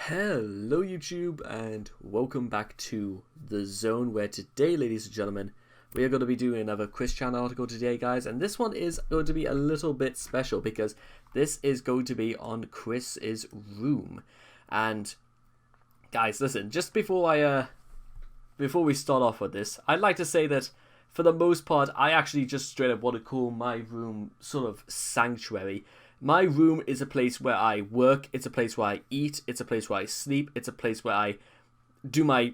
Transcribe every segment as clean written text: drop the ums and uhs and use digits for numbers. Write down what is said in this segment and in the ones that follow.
Hello YouTube and welcome back to The Zone, where today, ladies and gentlemen, we are going to be doing another Chris Chan article today, guys, and this one is going to be a little bit special because this is going to be on Chris's room. And guys, listen, just before we start off with this, I'd like to say that for the most part, I actually just straight up want to call my room sort of sanctuary. My room is a place where I work, it's a place where I eat, it's a place where I sleep, it's a place where I do my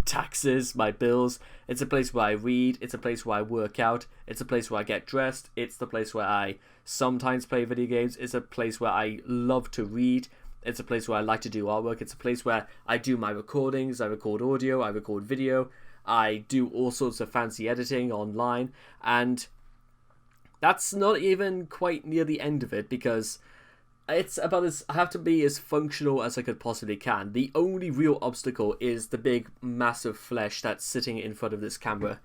taxes, my bills, it's a place where I read, it's a place where I work out, it's a place where I get dressed, it's the place where I sometimes play video games, it's a place where I love to read, it's a place where I like to do artwork, it's a place where I do my recordings, I record audio, I record video, I do all sorts of fancy editing online, and that's not even quite near the end of it because it's about as I have to be as functional as I could possibly can. The only real obstacle is the big massive flesh that's sitting in front of this camera.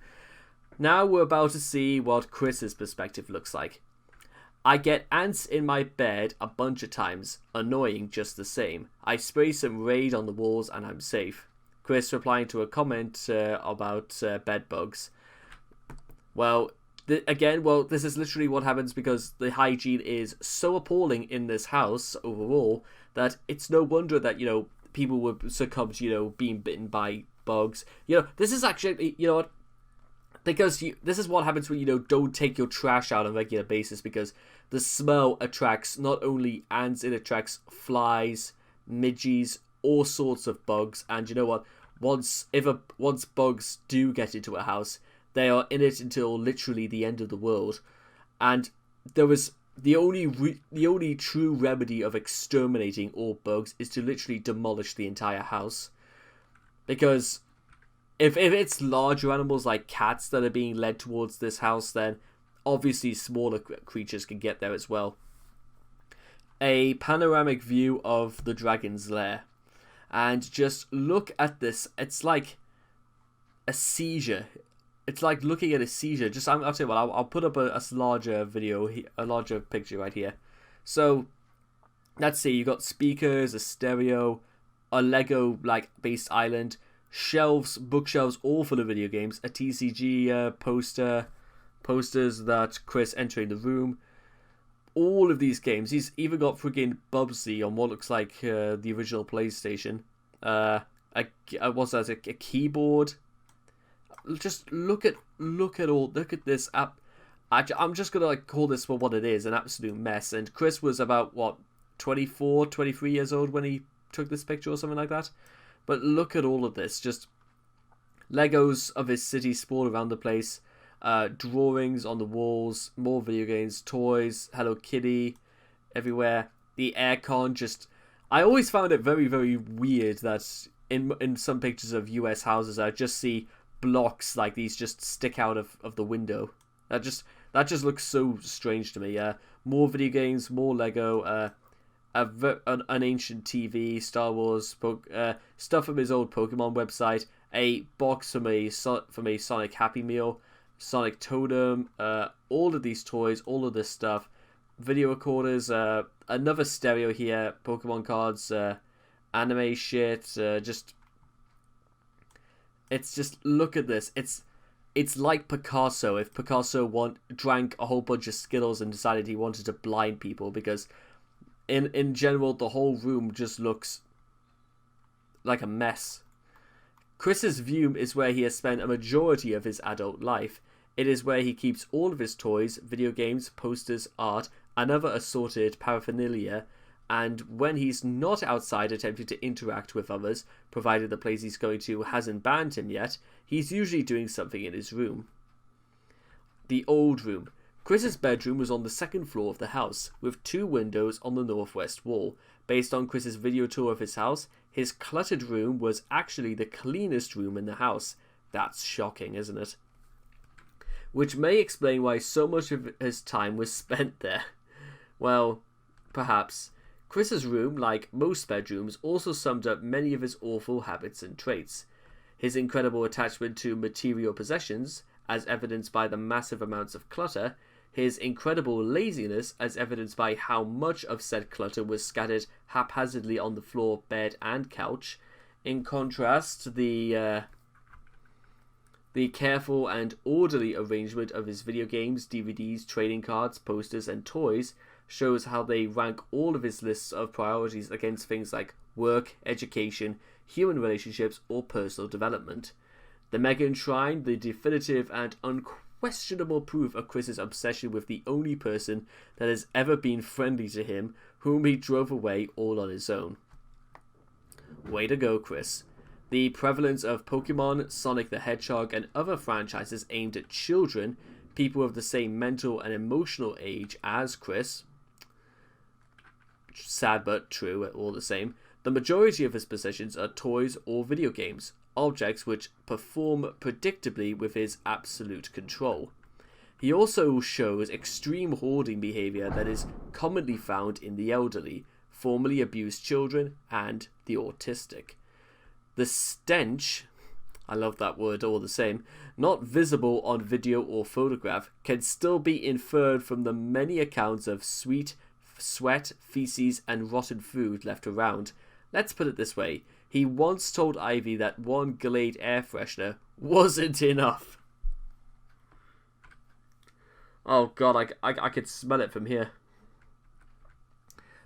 Now we're about to see what Chris's perspective looks like. I get ants in my bed a bunch of times, annoying just the same. I spray some Raid on the walls and I'm safe. Chris replying to a comment about bed bugs. Well, this is literally what happens because the hygiene is so appalling in this house overall that it's no wonder that, people would succumb to, being bitten by bugs. This is actually, what? Because this is what happens when you don't take your trash out on a regular basis because the smell attracts not only ants, it attracts flies, midges, all sorts of bugs. And you know what? Once bugs do get into a house, they are in it until literally the end of the world. And there was the only true remedy of exterminating all bugs is to literally demolish the entire house. Because if it's larger animals like cats that are being led towards this house, then obviously smaller creatures can get there as well. A panoramic view of the dragon's lair. And just look at this. It's like a seizure. It's like looking at a seizure. I'll tell you what, I'll put up a larger video, a larger picture right here. So, let's see, you got speakers, a stereo, a Lego based island, shelves, bookshelves, all full of video games, a TCG posters that Chris entering the room. All of these games. He's even got freaking Bubsy on what looks like the original PlayStation. A keyboard. Just look at this app. I'm just gonna call this for what it is, an absolute mess. And Chris was about 24, 23 years old when he took this picture or something like that. But look at all of this, just Legos of his city sprawled around the place, drawings on the walls, more video games, toys, Hello Kitty everywhere. The aircon I always found it very, very weird that in some pictures of US houses I just see blocks like these just stick out of the window. That just looks so strange to me. More video games, more Lego, an ancient TV, Star Wars, stuff from his old Pokemon website, a box from a Sonic Happy Meal, Sonic Totem, all of these toys, all of this stuff, video recorders, another stereo here, Pokemon cards, anime shit, It's just, look at this. It's like Picasso. If Picasso drank a whole bunch of Skittles and decided he wanted to blind people, because in general the whole room just looks like a mess. Chris's view is where he has spent a majority of his adult life. It is where he keeps all of his toys, video games, posters, art, and other assorted paraphernalia. And when he's not outside attempting to interact with others, provided the place he's going to hasn't banned him yet, he's usually doing something in his room. The old room. Chris's bedroom was on the second floor of the house, with 2 windows on the northwest wall. Based on Chris's video tour of his house, his cluttered room was actually the cleanest room in the house. That's shocking, isn't it? Which may explain why so much of his time was spent there. Well, perhaps. Chris's room, like most bedrooms, also summed up many of his awful habits and traits. His incredible attachment to material possessions, as evidenced by the massive amounts of clutter, his incredible laziness, as evidenced by how much of said clutter was scattered haphazardly on the floor, bed, and couch. In contrast, the careful and orderly arrangement of his video games, DVDs, trading cards, posters, and toys shows how they rank all of his lists of priorities against things like work, education, human relationships, or personal development. The Megan Shrine, the definitive and unquestionable proof of Chris's obsession with the only person that has ever been friendly to him, whom he drove away all on his own. Way to go, Chris. The prevalence of Pokemon, Sonic the Hedgehog, and other franchises aimed at children, people of the same mental and emotional age as Chris, sad but true all the same, the majority of his possessions are toys or video games, objects which perform predictably with his absolute control. He also shows extreme hoarding behavior that is commonly found in the elderly, formerly abused children, and the autistic. The stench, I love that word all the same, not visible on video or photograph, can still be inferred from the many accounts of sweat, feces, and rotten food left around. Let's put it this way. He once told Ivy that one Glade air freshener wasn't enough. Oh god, I could smell it from here.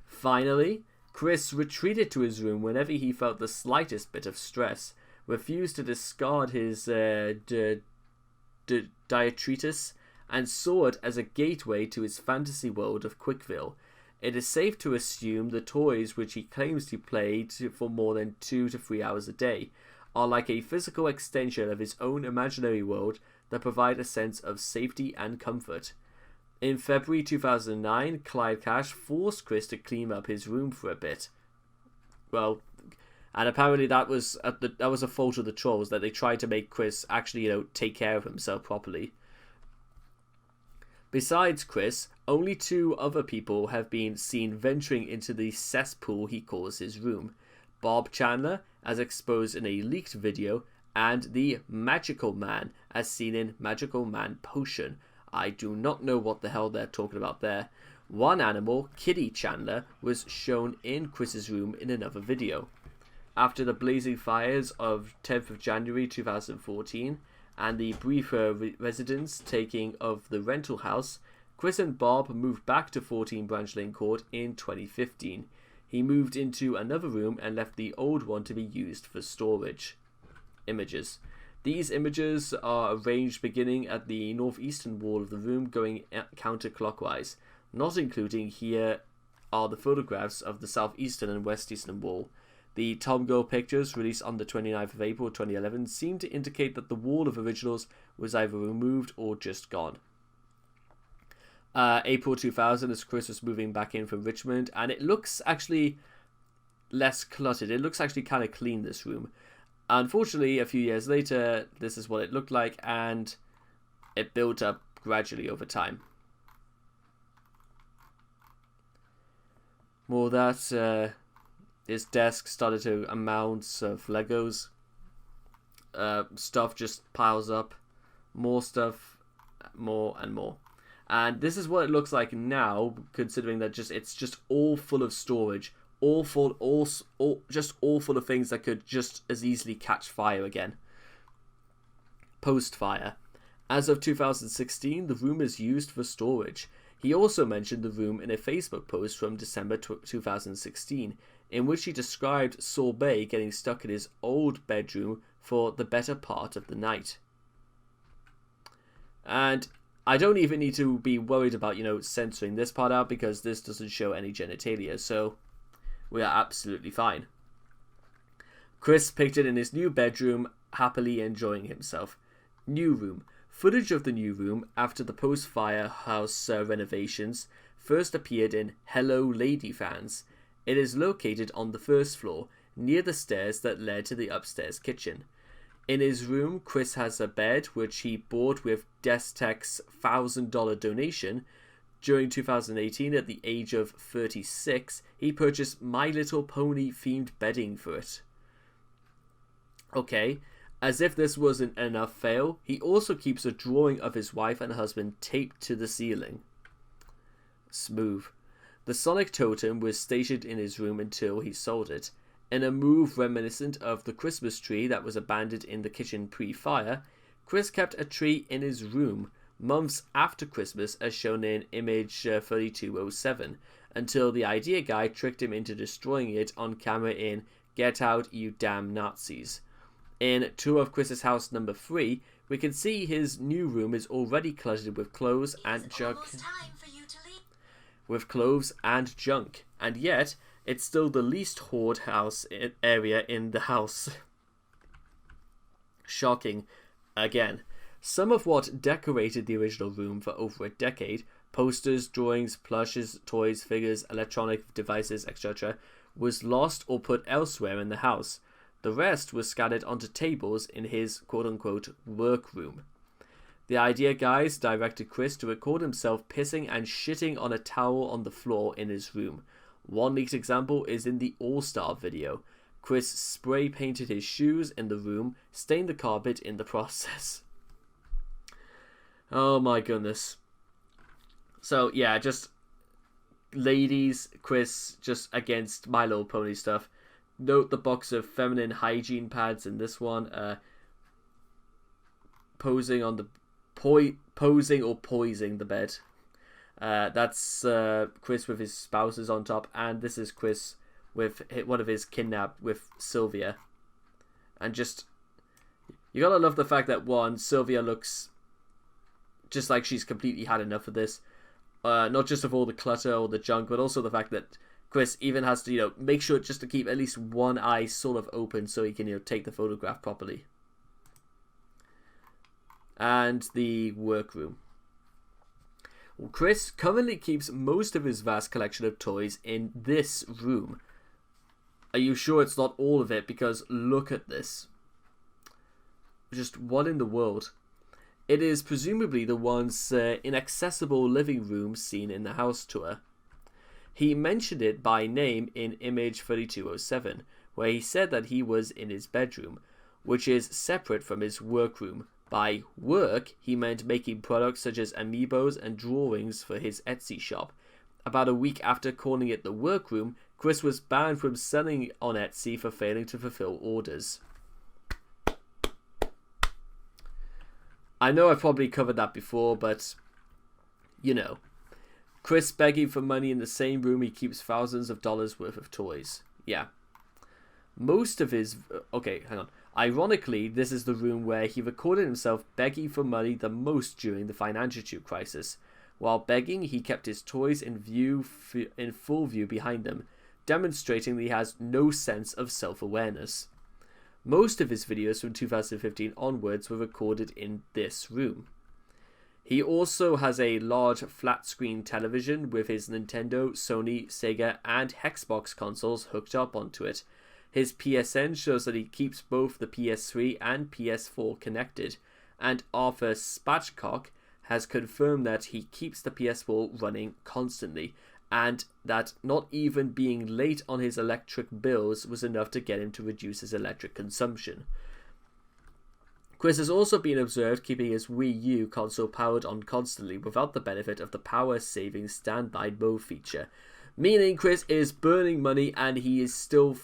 Finally, Chris retreated to his room whenever he felt the slightest bit of stress, refused to discard his diatritis, and saw it as a gateway to his fantasy world of Quickville. It is safe to assume the toys which he claims he played for more than 2 to 3 hours a day are like a physical extension of his own imaginary world that provide a sense of safety and comfort. In February 2009, Clyde Cash forced Chris to clean up his room for a bit. Well, and apparently that was a fault of the trolls, that they tried to make Chris actually, take care of himself properly. Besides Chris, only 2 other people have been seen venturing into the cesspool he calls his room. Bob Chandler, as exposed in a leaked video, and the Magical Man, as seen in Magical Man Potion. I do not know what the hell they're talking about there. One animal, Kitty Chandler, was shown in Chris's room in another video. After the blazing fires of 10th of January 2014, and the briefer residence taking of the rental house, Chris and Bob moved back to 14 Branch Lane Court in 2015. He moved into another room and left the old one to be used for storage. Images. These images are arranged beginning at the northeastern wall of the room, going counterclockwise. Not including here are the photographs of the southeastern and westeastern wall. The Tom Go pictures, released on the 29th of April 2011, seem to indicate that the wall of originals was either removed or just gone. April 2000, as Chris was moving back in from Richmond, and it looks actually less cluttered. It looks actually kind of clean, this room. Unfortunately, a few years later, this is what it looked like, and it built up gradually over time. More of that, his desk started to amounts of Legos. Stuff just piles up. More stuff, more and more. And this is what it looks like now, considering that it's just all full of storage. All full of things that could just as easily catch fire again. Post-fire. As of 2016, the room is used for storage. He also mentioned the room in a Facebook post from December 2016, in which he described Sorbet getting stuck in his old bedroom for the better part of the night. And I don't even need to be worried about, censoring this part out, because this doesn't show any genitalia, so we are absolutely fine. Chris pictured in his new bedroom, happily enjoying himself. New room. Footage of the new room after the post-fire house renovations first appeared in Hello Lady Fans. It is located on the first floor, near the stairs that led to the upstairs kitchen. In his room, Chris has a bed which he bought with Destech's $1,000 donation. During 2018, at the age of 36, he purchased My Little Pony themed bedding for it. Okay, As if this wasn't enough fail, he also keeps a drawing of his wife and husband taped to the ceiling. Smooth. The Sonic totem was stationed in his room until he sold it. In a move reminiscent of the Christmas tree that was abandoned in the kitchen pre-fire, Chris kept a tree in his room months after Christmas, as shown in image 3207, until the idea guy tricked him into destroying it on camera in Get Out, You Damn Nazis. In Tour of Chris's House number 3, we can see his new room is already cluttered with clothes and junk. And yet it's still the least hoard house area in the house. Shocking. Again, some of what decorated the original room for over a decade, posters, drawings, plushes, toys, figures, electronic devices, etc., was lost or put elsewhere in the house. The rest was scattered onto tables in his quote-unquote workroom. The idea guys directed Chris to record himself pissing and shitting on a towel on the floor in his room. One leaked example is in the All-Star video. Chris spray painted his shoes in the room, stained the carpet in the process. Oh my goodness. So yeah, just ladies, Chris just against My Little Pony stuff. Note the box of feminine hygiene pads in this one. Posing on the posing or poising the bed. That's Chris with his spouses on top, and this is Chris with one of his kidnapped with Sylvia. And just, you gotta love the fact that one, Sylvia looks just like she's completely had enough of this. Not just of all the clutter or the junk, but also the fact that Chris even has to, make sure just to keep at least one eye sort of open so he can, take the photograph properly. And the workroom. Well, Chris currently keeps most of his vast collection of toys in this room. Are you sure it's not all of it? Because look at this. Just what in the world? It is presumably the once inaccessible living room seen in the house tour. He mentioned it by name in image 3207, where he said that he was in his bedroom, which is separate from his workroom. By work, he meant making products such as amiibos and drawings for his Etsy shop. About a week after calling it the workroom, Chris was banned from selling on Etsy for failing to fulfill orders. I know I've probably covered that before, but Chris begging for money in the same room he keeps thousands of dollars worth of toys. Yeah. Most of his... Okay, hang on. Ironically, this is the room where he recorded himself begging for money the most during the financial crisis. While begging, he kept his toys in full view behind him, demonstrating that he has no sense of self-awareness. Most of his videos from 2015 onwards were recorded in this room. He also has a large flat-screen television with his Nintendo, Sony, Sega, and Xbox consoles hooked up onto it. His PSN shows that he keeps both the PS3 and PS4 connected, and Arthur Spatchcock has confirmed that he keeps the PS4 running constantly, and that not even being late on his electric bills was enough to get him to reduce his electric consumption. Chris has also been observed keeping his Wii U console powered on constantly without the benefit of the power-saving standby mode feature, meaning Chris is burning money and he is still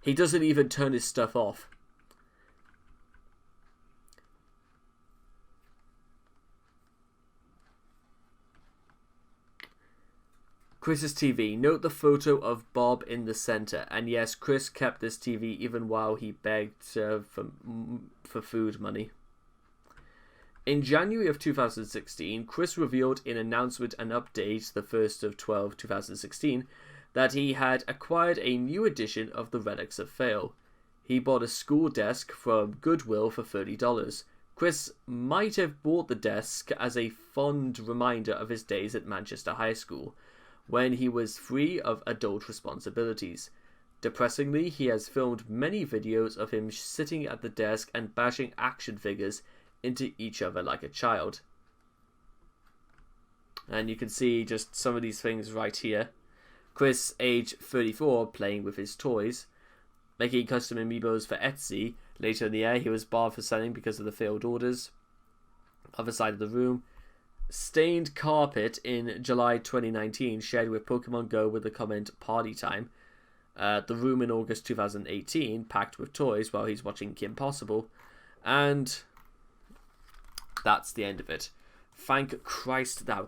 he doesn't even turn his stuff off. Chris's TV. Note the photo of Bob in the center. And yes, Chris kept this TV even while he begged for food money. In January of 2016, Chris revealed in Announcement and Update, the 1st of 12, 2016, that he had acquired a new edition of the Relics of Fail. He bought a school desk from Goodwill for $30. Chris might have bought the desk as a fond reminder of his days at Manchester High School, when he was free of adult responsibilities. Depressingly, he has filmed many videos of him sitting at the desk and bashing action figures into each other like a child. And you can see just some of these things right here. Chris, age 34, playing with his toys, making custom amiibos for Etsy, Later in the year, he was barred for selling because of the failed orders. Other side of the room. Stained carpet in July 2019, shared with Pokemon Go with the comment "Party time." The room in August 2018, packed with toys while he's watching Kim Possible. And that's the end of it. Thank Christ that...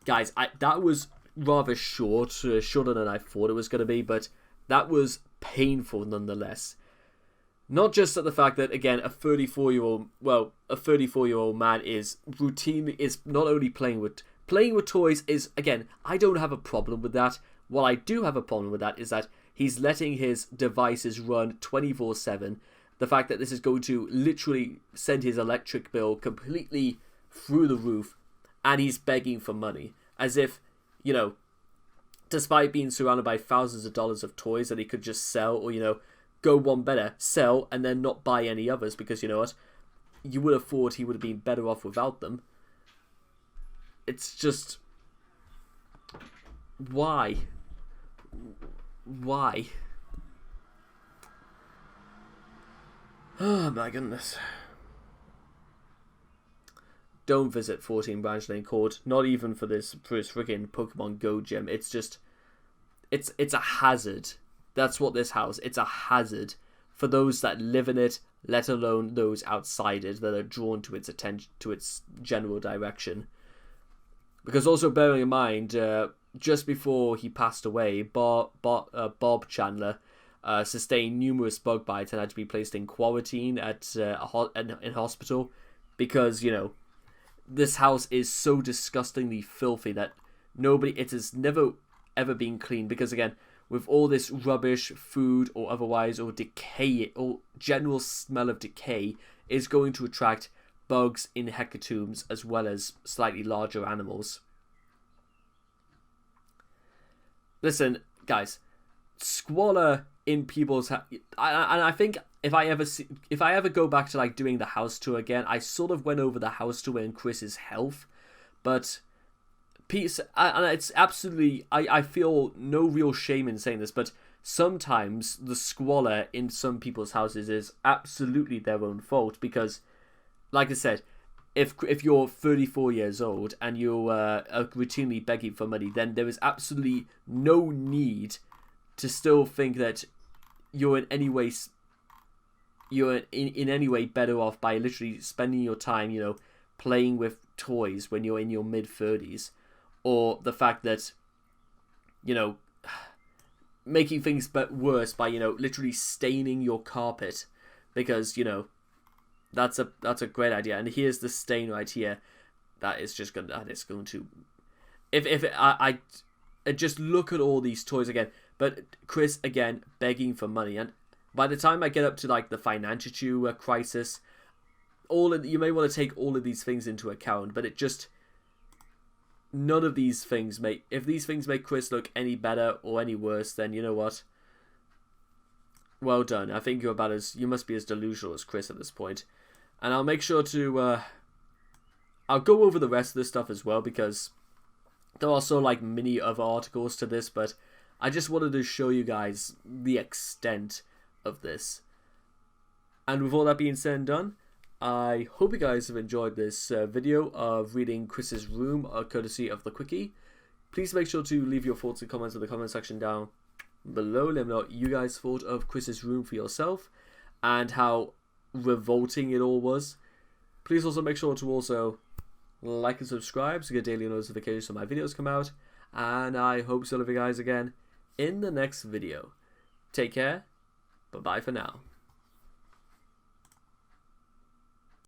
Guys, that was rather shorter than I thought it was going to be, but that was painful nonetheless. Not just at the fact that, again, a 34-year-old man is not only playing with toys is, again, I don't have a problem with that. What I do have a problem with that is that he's letting his devices run 24/7. The fact that this is going to literally send his electric bill completely through the roof, and he's begging for money. As if, you know, despite being surrounded by thousands of dollars of toys that he could just sell, or, you know, go one better, sell, and then not buy any others, because, you know what, you would have thought he would have been better off without them. It's just... Why? Why? Oh my goodness. Don't visit 14 Branch Lane Court, not even for his freaking Pokemon Go gym. It's just... It's a hazard. That's what this house, it's a hazard for those that live in it, let alone those outside it that are drawn to its attention, to its general direction. Because also bearing in mind, just before he passed away, Bob Chandler sustained numerous bug bites and had to be placed in quarantine in hospital because, you know, this house is so disgustingly filthy that it has never ever been cleaned, because again, with all this rubbish, food or otherwise, or decay, or general smell of decay, is going to attract bugs in hecatombs as well as slightly larger animals. Listen, guys, squalor in people's and I think if I ever go back to like doing the house tour again, I sort of went over the house tour and Chris's health, but and it's absolutely, I feel no real shame in saying this, but sometimes the squalor in some people's houses is absolutely their own fault, because, like I said, if you're 34 years old and you're routinely begging for money, then there is absolutely no need to still think that you're in any way better off by literally spending your time, you know, playing with toys when you're in your mid-30s. Or the fact that, you know, making things worse by, you know, literally staining your carpet, because, you know, that's a great idea. And here's the stain right here. That is going to, I just look at all these toys again. But Chris again begging for money, and by the time I get up to like the financial crisis, you may want to take all of these things into account, but it just. None of these things if these things make Chris look any better or any worse, then you know what? Well done. I think you must be as delusional as Chris at this point. And I'll make sure to, I'll go over the rest of this stuff as well, because there are also like many other articles to this, but I just wanted to show you guys the extent of this. And with all that being said and done, I hope you guys have enjoyed this video of reading Chris's room, courtesy of the Quickie. Please make sure to leave your thoughts and comments in the comment section down below. Let me know what you guys thought of Chris's room for yourself and how revolting it all was. Please also make sure to also like and subscribe to get daily notifications when my videos come out. And I hope to see you guys again in the next video. Take care. Bye-bye for now.